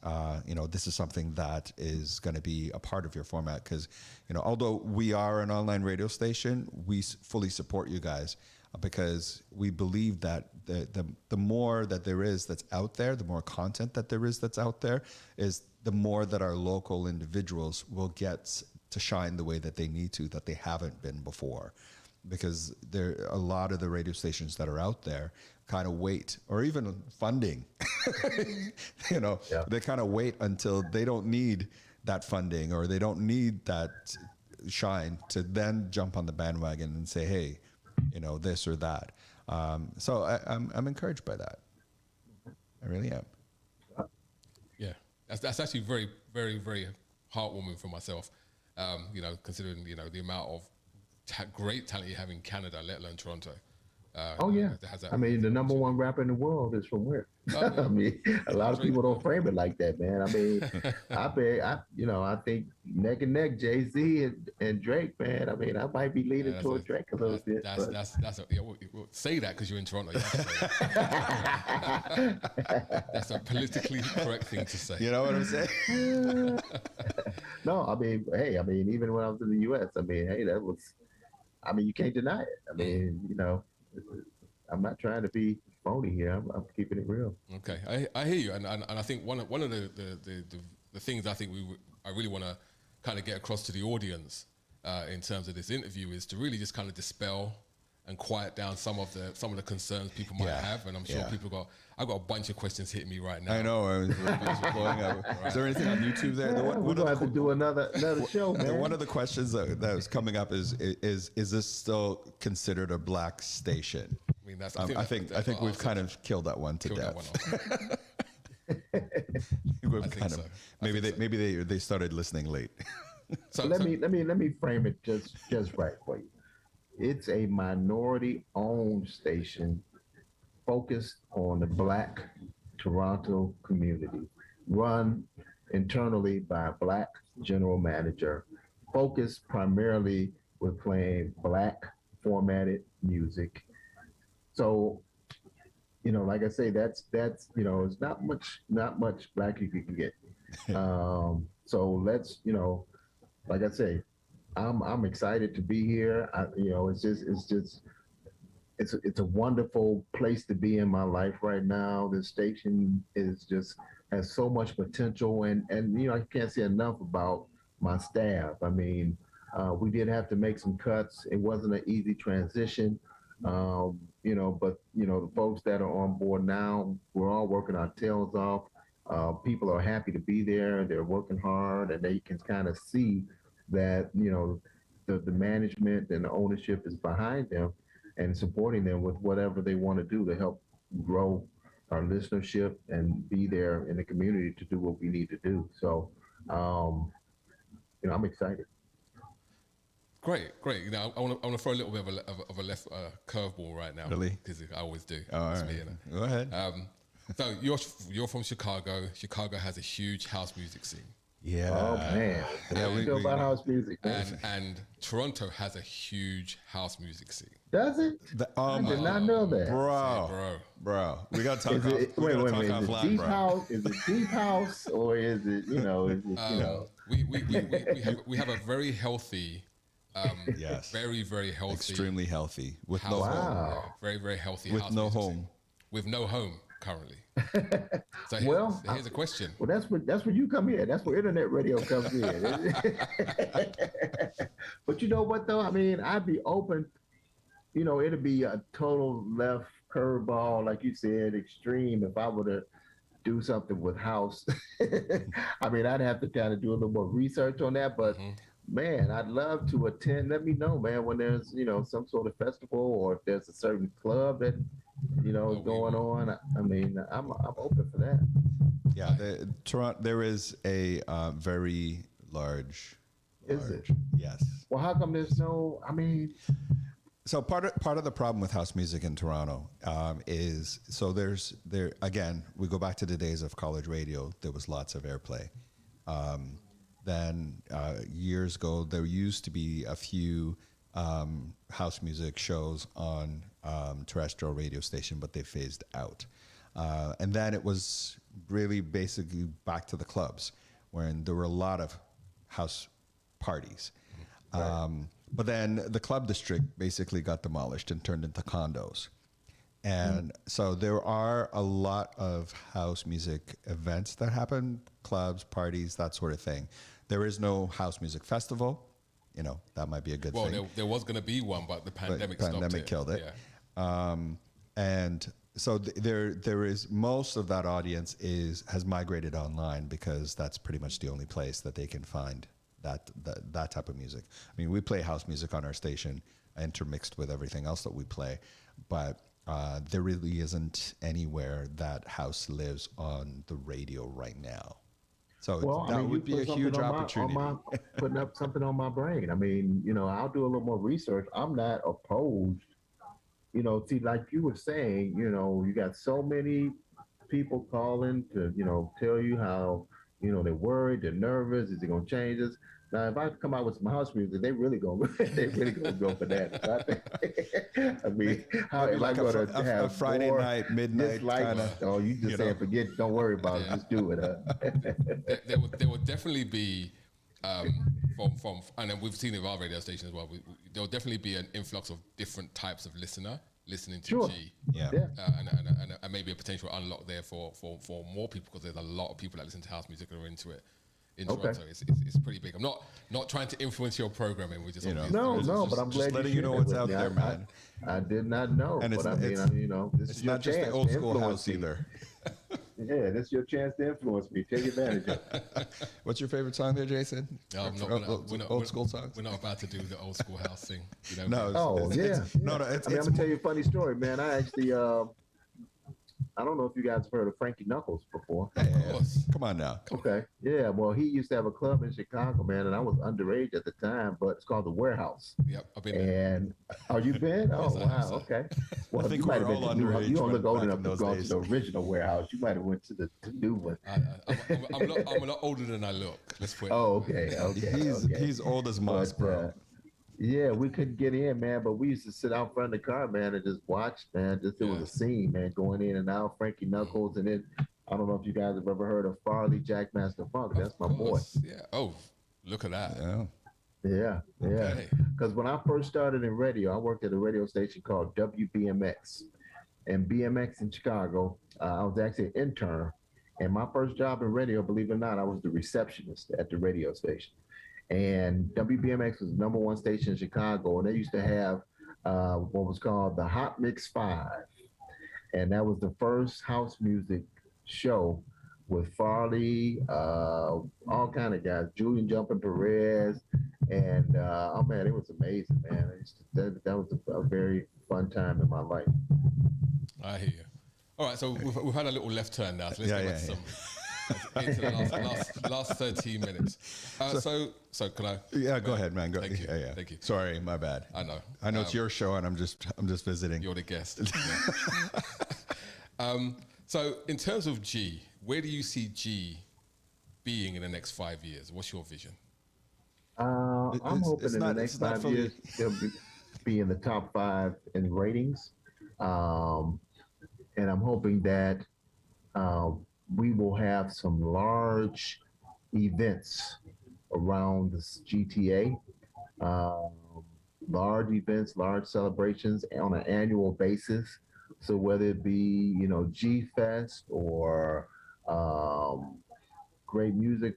this is something that is going to be a part of your format, because although we are an online radio station, we fully support you guys, because we believe that the more that there is that's out there, the more content that there is that's out there, is the more that our local individuals will get to shine the way that they need to, that they haven't been before. Because there a lot of the radio stations that are out there kind of wait, or even funding, they kind of wait until they don't need that funding or they don't need that shine to then jump on the bandwagon and say, hey, this or that. So I'm encouraged by that. I really am.
Yeah, that's actually very, very, very heartwarming for myself. Considering the amount of great talent you have in Canada, let alone Toronto.
The number one rapper in the world is from where? I mean, a lot of people don't frame it like that, man. I mean, I think neck and neck, Jay-Z and Drake, man. I mean, I might be leaning toward Drake a little bit.
We'll say that because you're in Toronto. You have to say that. That's a politically correct thing to say.
You know what I'm saying?
No, I mean, even when I was in the U.S., you can't deny it. I mean, I'm not trying to be phony here. I'm keeping it real.
Okay, I hear you, and I think one of the things I really want to kind of get across to the audience in terms of this interview is to really just kind of dispel and quiet down some of the concerns people might have, and I'm sure I've got a bunch of questions hitting me right now.
I know. Blowing up. Is there anything on YouTube there?
We're going to have to do another show, man.
One of the questions that was coming up is this still considered a black station? I think we've kind of killed that one to death. Maybe they started listening late.
So let me frame it just right for you. It's a minority-owned station focused on the Black Toronto community. run internally by a Black general manager, focused primarily with playing Black formatted music. So, like I say, that's it's not much Black you can get. So let's, like I say, I'm excited to be here. It's a wonderful place to be in my life right now. The station has so much potential, and I can't say enough about my staff. I mean, we did have to make some cuts. It wasn't an easy transition, but the folks that are on board now, we're all working our tails off. People are happy to be there. They're working hard, and they can kind of see that the management and the ownership is behind them and supporting them with whatever they want to do to help grow our listenership and be there in the community to do what we need to do. So, I'm excited.
Great. I want to throw a little bit of a left curveball right now.
Really?
Because I always do.
All right. Go ahead.
So you're from Chicago. Chicago has a huge house music scene.
Yeah.
Oh man.
Yeah, we
know about house music, man.
And Toronto has a huge house music scene.
Does it? I did not know that.
Bro. We got to talk
Wait a minute.
offline, bro.
Is it deep house or is it,
We have a very healthy,
yes,
very, very healthy,
extremely healthy with
house,
no home.
yeah, very, very healthy
With
house
no
music
home.
scene. With no home currently. So here's a question.
Well, that's where you come in. That's where internet radio comes in. But you know what though? I mean, I'd be open. It'd be a total left curveball, like you said, extreme. If I were to do something with house, I mean, I'd have to kind of do a little more research on that. But man, I'd love to attend. Let me know, man, when there's some sort of festival or if there's a certain club that is going on. I mean, I'm open for that.
Yeah, Toronto. There is a very large.
Is it?
Yes.
Well, how come there's no? I mean.
So part of the problem with house music in Toronto is there again, we go back to the days of college radio. There was lots of airplay. Then years ago, there used to be a few house music shows on terrestrial radio station, but they phased out. And then it was really basically back to the clubs, when there were a lot of house parties. Right. But then the club district basically got demolished and turned into condos. And so there are a lot of house music events that happen, clubs, parties, that sort of thing. There is no house music festival. That might be a good thing.
Well, there was going to be one, but the pandemic
killed it.
Yeah.
And so there is, most of that audience has migrated online because that's pretty much the only place that they can find that type of music. I mean, we play house music on our station, intermixed with everything else that we play, but there really isn't anywhere that house lives on the radio right now. So that would be a huge opportunity.
Putting up something on my brain. I mean, I'll do a little more research. I'm not opposed. See, like you were saying, you got so many people calling to, tell you how, they're worried, they're nervous. Is it going to change us? Now, if I come out with some house music, they really gonna go for that. I mean, how am I going to have
a Friday night, midnight kind of?
Oh, you just saying forget, don't worry about it, just do it.
There will definitely be from and then we've seen it with our radio station as well. There will definitely be an influx of different types of listening to G.
Yeah.
And maybe a potential unlock there for more people, because there's a lot of people that listen to house music and are into it. In Toronto, it's pretty big. I'm not trying to influence your programming. We just
but I'm glad
letting you know what's out there, man.
I did not know,
and
but this is your
not just
chance
the old
to
school
influence
house either.
Yeah, this is your chance to influence me. Take advantage of it.
What's your favorite song there, Jason?
Old
school songs.
We're not about to do the old school house thing.
No.
I'm gonna tell you a funny story, man. I actually I don't know if you guys have heard of Frankie Knuckles before.
Yeah,
Of course.
come on now.
Okay. Yeah. Well, he used to have a club in Chicago, man, and I was underage at the time, but it's called the Warehouse.
Yep, I've been there.
And oh, you been? Oh,
Yes, I have,
wow.
sir.
Okay. Well,
I think
you might
we're
have been
all
to
underage
you don't look old
back
enough
in
to
those
go to
days.
the original Warehouse. You might have went to the new one.
I'm a lot older than I look. Let's put it.
Oh, okay. Okay. okay.
He's old as moss,
But,
bro.
yeah, we couldn't get in, man, but we used to sit out front of the car, man, and just watch, man. Just it was
Yeah.
a scene, man, going in and out. Frankie Knuckles, and then I don't know if you guys have ever heard of Farley Jackmaster Funk. That's my
Of
boy.
course, yeah. Oh, look at that.
Yeah.
Yeah, yeah.
Okay.
Because when I first started in radio, I worked at a radio station called WBMX, and BMX in Chicago. I was actually an intern, and my first job in radio, believe it or not, I was the receptionist at the radio station. And WBMX was the #1 station in Chicago, and they used to have what was called the Hot Mix 5, and that was the first house music show with Farley, all kind of guys, Julian Jumping Perez, and oh man, it was amazing, man. That was a very fun time in my life.
I hear you. All right, so we've had a little left turn now. So let's get back to into the last 13 minutes. So can I?
Yeah, go ahead, man. Go.
Thank you.
Yeah.
Thank you.
Sorry, my bad.
I know.
I know it's your show, and I'm just visiting.
You're the guest. Yeah. So in terms of G, where do you see G being in the next 5 years? What's your vision?
I'm hoping in the next 5 years they'll be in the top 5 in ratings, and I'm hoping that we will have some large events around this GTA, large events, large celebrations on an annual basis. So whether it be, G Fest or great music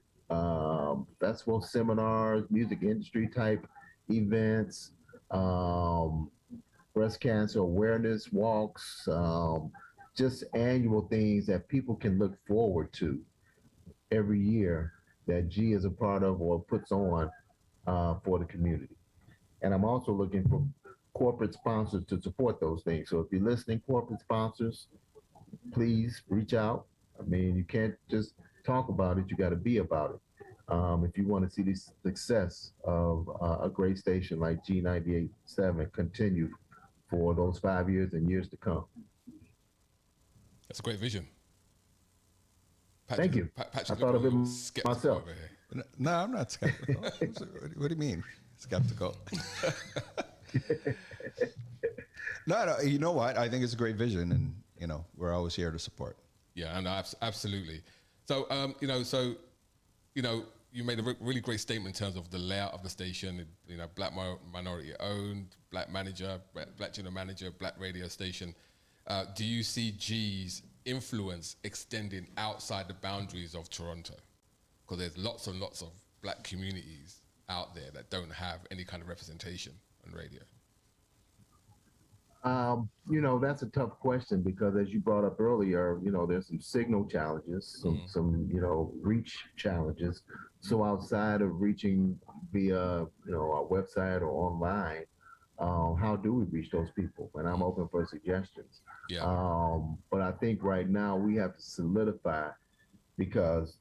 festival seminars, music industry type events, breast cancer awareness walks, just annual things that people can look forward to every year that G is a part of or puts on for the community. And I'm also looking for corporate sponsors to support those things. So if you're listening, corporate sponsors, please reach out. I mean, you can't just talk about it, you got to be about it. If you want to see the success of a great station like G98.7 continue for those 5 years and years to come.
That's a great vision.
Thank you.
Patrick,
I thought of it myself.
over here.
No, I'm not skeptical. What do you mean, skeptical? No, you know what? I think it's a great vision, and we're always here to support.
Yeah, and absolutely. So, you made a really great statement in terms of the layout of the station. Black minority owned, black manager, black general manager, black radio station. Do you see G's influence extending outside the boundaries of Toronto? Because there's lots and lots of black communities out there that don't have any kind of representation on radio.
That's a tough question because as you brought up earlier, there's some signal challenges, some reach challenges. So outside of reaching via, our website or online, how do we reach those people? And I'm open for suggestions.
Yeah.
But I think right now we have to solidify because,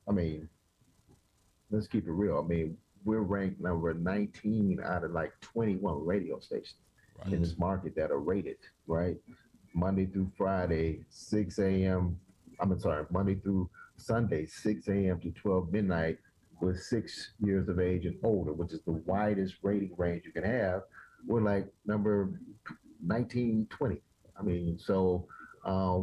let's keep it real. We're ranked number 19 out of like 21 radio stations in this market that are rated, right? Monday through Friday, 6 a.m. Monday through Sunday, 6 a.m. to 12 midnight with 6 years of age and older, which is the widest rating range you can have. We're like number 19, 20. So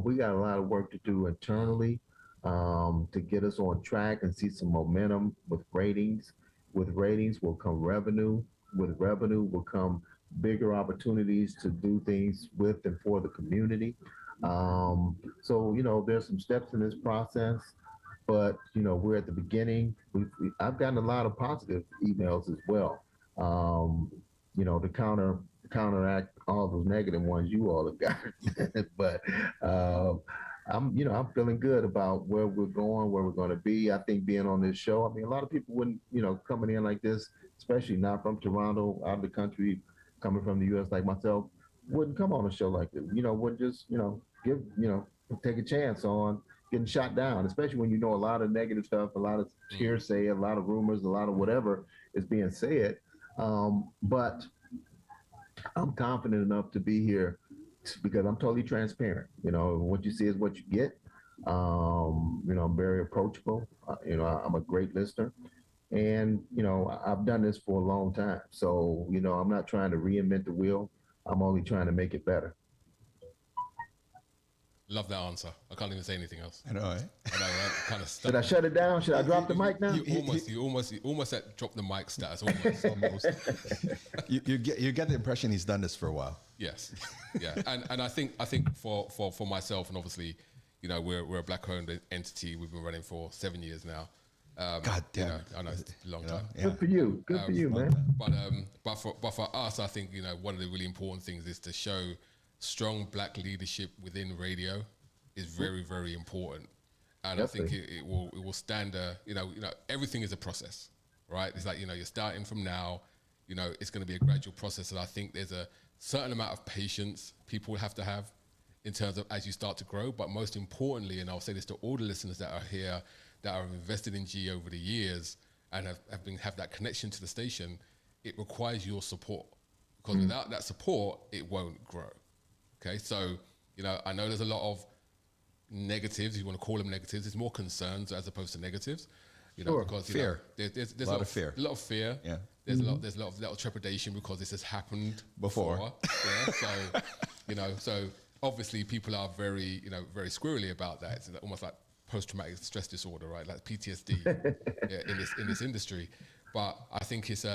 we got a lot of work to do internally to get us on track and see some momentum with ratings. With ratings will come revenue. With revenue will come bigger opportunities to do things with and for the community. So, there's some steps in this process, but, we're at the beginning. I've gotten a lot of positive emails as well, to counteract all those negative ones you all have got. But I'm feeling good about where we're going, where we're going to be. I think being on this show, a lot of people wouldn't, coming in like this, especially not from Toronto, out of the country, coming from the U.S. like myself, wouldn't come on a show like this. Would just, give, take a chance on getting shot down, especially when you know a lot of negative stuff, a lot of hearsay, a lot of rumors, a lot of whatever is being said. But I'm confident enough to be here because I'm totally transparent. You know, what you see is what you get. You know, I'm very approachable. You know, I'm a great listener. And, you know, I've done this for a long time. So, you know, I'm not trying to reinvent the wheel. I'm only trying to make it better.
Love that answer. I can't even say anything else.
I know, eh?
I know, right? Kind of stuck.
Should I shut it down? Should I drop the mic now?
You almost at drop the mic status. Almost.
You get the impression he's done this for a while.
Yes, yeah, and I think for myself, and obviously, you know, we're a black-owned entity. We've been running for 7 years now.
God damn.
You know, I know it's a long time.
Yeah.
Good for you. Good for you, man.
But for us, I think, you know, one of the really important things is to show strong black leadership within radio is very, very important. And
Definitely.
I think it will stand you know, everything is a process, right? It's like, you know, you're starting from now, you know, it's going to be a gradual process. And I think there's a certain amount of patience people have to have in terms of as you start to grow. But most importantly, and I'll say this to all the listeners that are here, that are invested in G over the years and have that connection to the station, it requires your support. Because without that support, it won't grow. Okay, so, you know, I know there's a lot of negatives, you want to call them negatives, it's more concerns as opposed to negatives. You know, because
fear.
There's
a lot of fear.
A lot of fear.
Yeah.
There's a lot of trepidation because this has happened
Before.
Yeah, so, you know, so obviously people are very, you know, very squirrely about that. It's almost like post-traumatic stress disorder, right? Like PTSD in this industry. But I think it's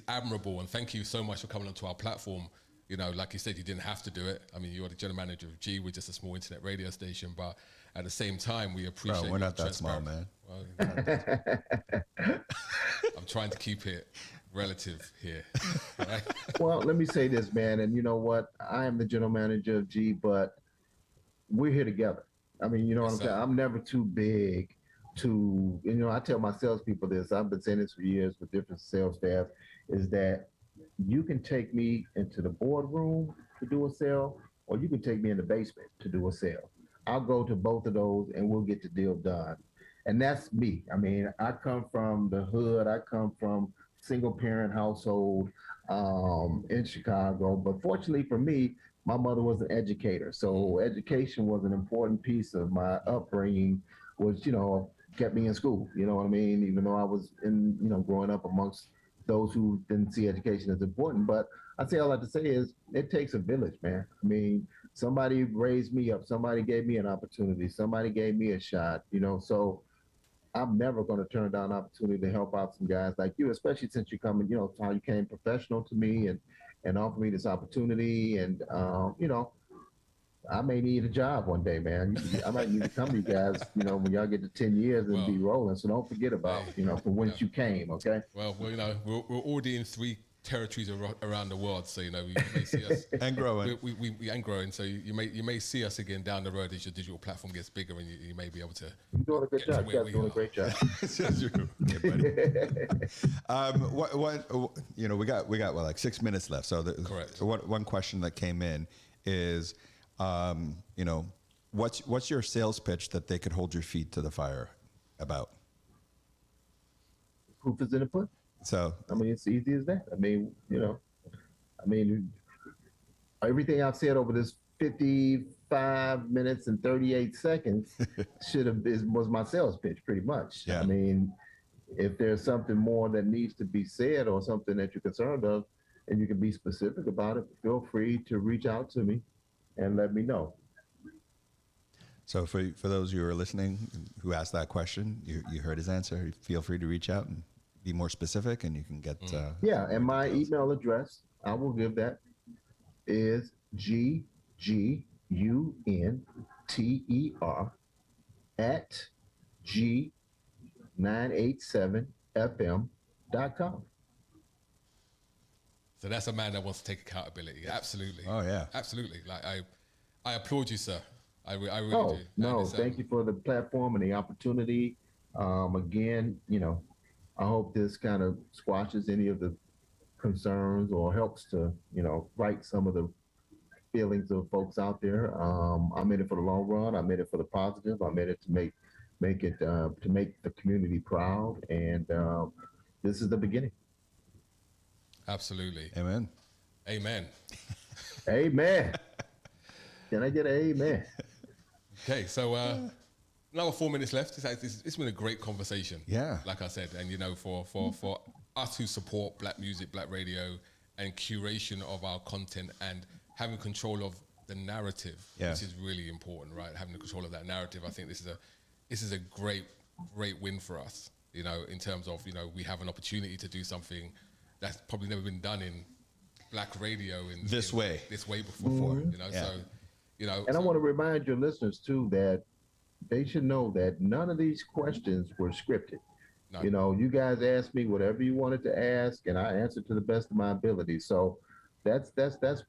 admirable, and thank you so much for coming onto our platform. You know, like you said, you didn't have to do it. I mean, you're the general manager of G. We're just a small internet radio station, but at the same time, we appreciate.
Bro, we're not that small, man.
Well, I'm trying to keep it relative here. Right?
Well, let me say this, man. And you know what? I am the general manager of G, but we're here together. I mean, you know what I'm saying? I'm never too big to, you know, I tell my salespeople this. I've been saying this for years with different sales staff, is that you can take me into the boardroom to do a sale, or you can take me in the basement to do a sale. I'll go to both of those and we'll get the deal done. And that's me. I mean, I come from the hood. I come from single parent household in Chicago. But fortunately for me, my mother was an educator. So education was an important piece of my upbringing, which, you know, kept me in school. You know what I mean? Even though I was in, you know, growing up amongst those who didn't see education as important. But I say all I have to say is it takes a village, man. I mean, somebody raised me up. Somebody gave me an opportunity. Somebody gave me a shot, you know. So I'm never going to turn down an opportunity to help out some guys like you, especially since you're coming, you know, how you came professional to me and offer me this opportunity. And, you know, I may need a job one day, man. I might need to come to you guys, you know, when y'all get to 10 years and be rolling. So don't forget about, you know, from whence you came, okay?
Well, you know, we're already in 3 territories around the world, so, you know, you may see us
and growing.
We and growing. So you may see us again down the road as your digital platform gets bigger, and you may be able to.
You're doing a good job. You're doing a great job.
You know, we got well, like 6 minutes left. So
correct.
One question that came in is, you know, what's your sales pitch that they could hold your feet to the fire about?
Proof is in the pudding.
So,
I mean, it's easy as that. I mean, you know, everything I've said over this 55 minutes and 38 seconds was my sales pitch pretty much.
Yeah.
I mean, if there's something more that needs to be said or something that you're concerned of and you can be specific about it, feel free to reach out to me and let me know. So
for those who are listening who asked that question, you heard his answer. Feel free to reach out and be more specific, and you can get
and my email address, I will give that, is gunter@g987fm.com.
So that's a man that wants to take accountability. Absolutely.
Oh yeah.
Absolutely. Like I applaud you, sir. I really do.
No, thank you for the platform and the opportunity. Again, you know, I hope this kind of squashes any of the concerns or helps to, you know, right some of the feelings of folks out there. I'm in it for the long run. I'm in it for the positive. I'm in it to make the community proud. And this is the beginning.
Absolutely.
Amen.
Amen.
Amen. Can I get an amen?
Okay, so another 4 minutes left. It's been a great conversation.
Yeah.
Like I said, and for us who support Black music, Black radio, and curation of our content and having control of the narrative, which is really important, right? Having the control of that narrative. I think this is a great win for us, in terms of, we have an opportunity to do something that's probably never been done in Black radio in this way before.
And I want to remind your listeners too that they should know that none of these questions were scripted. No. You guys asked me whatever you wanted to ask, and I answered to the best of my ability. So that's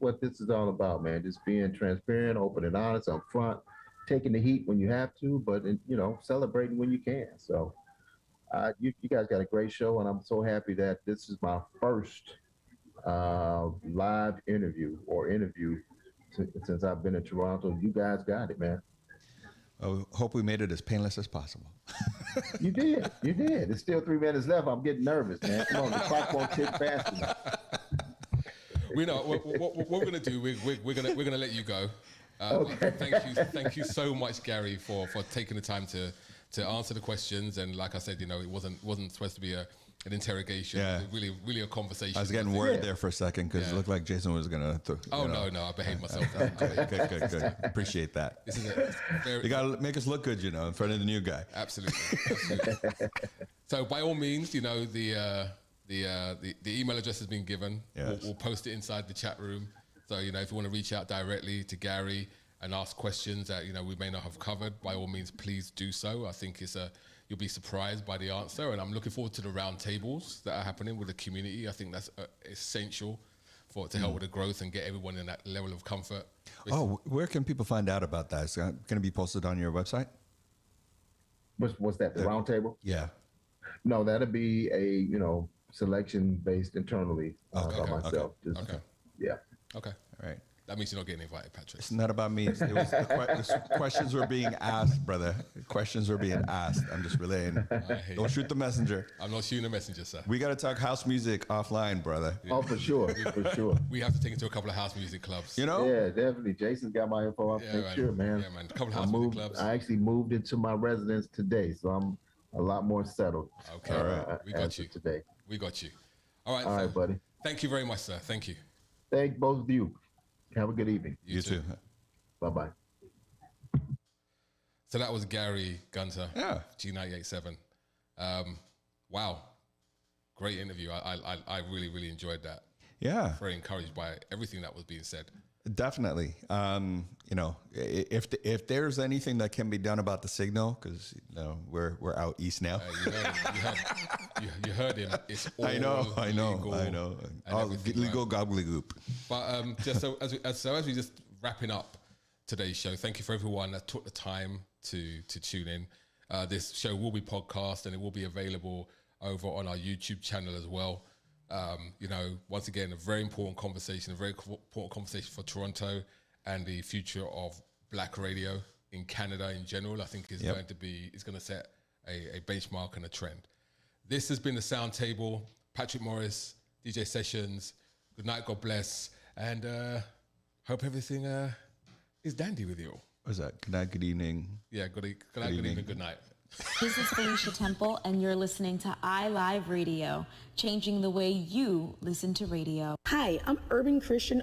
what this is all about, man. Just being transparent, open and honest, up front, taking the heat when you have to, but celebrating when you can. So you guys got a great show, and I'm so happy that this is my first live interview since I've been in Toronto. You guys got it, man.
I hope we made it as painless as possible.
You did. There's still 3 minutes left. I'm getting nervous, man. Come on, the clock won't tick fast enough.
We know what we're gonna do. We're gonna let you go.
Okay.
Thank you so much, Gary, for taking the time to answer the questions. And like I said, it wasn't supposed to be an interrogation.
Yeah.
It was really a conversation.
I was getting worried there for a second because it looked like Jason was gonna.
No, I behaved myself.
Good. Appreciate that.
This is
you gotta make us look good, in front of the new guy.
Absolutely. So by all means, the email address has been given.
Yes.
We'll post it inside the chat room. So if you want to reach out directly to Gary and ask questions that we may not have covered, by all means, please do so. I think you'll be surprised by the answer, and I'm looking forward to the round tables that are happening with the community. I think that's essential to help with the growth and get everyone in that level of comfort.
Oh, where can people find out about that? It's going to be posted on your website?
What's that, the round table?
Yeah.
No, that'll be a, selection based internally by myself.
Okay.
Yeah.
Okay.
All right.
That means you're not getting invited, Patrick.
It's not about me. The questions were being asked, brother. Questions were being asked. I'm just relaying. Don't shoot the messenger.
I'm not shooting the messenger, sir.
We got to talk house music offline, brother.
Yeah. Oh, for sure. For sure.
We have to take it to a couple of house music clubs.
Yeah, definitely. Jason's got my info. I'll make sure, man.
Yeah, man. A couple of house music clubs.
I actually moved into my residence today, so I'm a lot more settled.
Okay. All right. We got you.
Today.
We got you. All right.
All right, buddy.
Thank you very much, sir. Thank you.
Thank both of you. Have a good evening.
You too.
Bye-bye.
So that was Gary Gunter,
yeah.
G98.7. Wow. Great interview. I really, really enjoyed that.
Yeah.
Very encouraged by everything that was being said.
Definitely. If there's anything that can be done about the signal, because we're out east now.
You heard him. It's all
I know. Legal
right?
gobbledygook.
But just as we just wrapping up today's show, thank you for everyone that took the time to tune in. This show will be podcast and it will be available over on our YouTube channel as well. Once again, a very important conversation, for Toronto and the future of Black radio in Canada in general. I think is going to set a benchmark and a trend. This has been the Sound Table. Patrick Morris, DJ Sessions. Good night, God bless, and hope everything is dandy with you all.
What's that? Good night, good evening.
Yeah, good night, good evening, good night.
This is Felicia Temple, and you're listening to iLive Radio, changing the way you listen to radio.
Hi, I'm urban Christian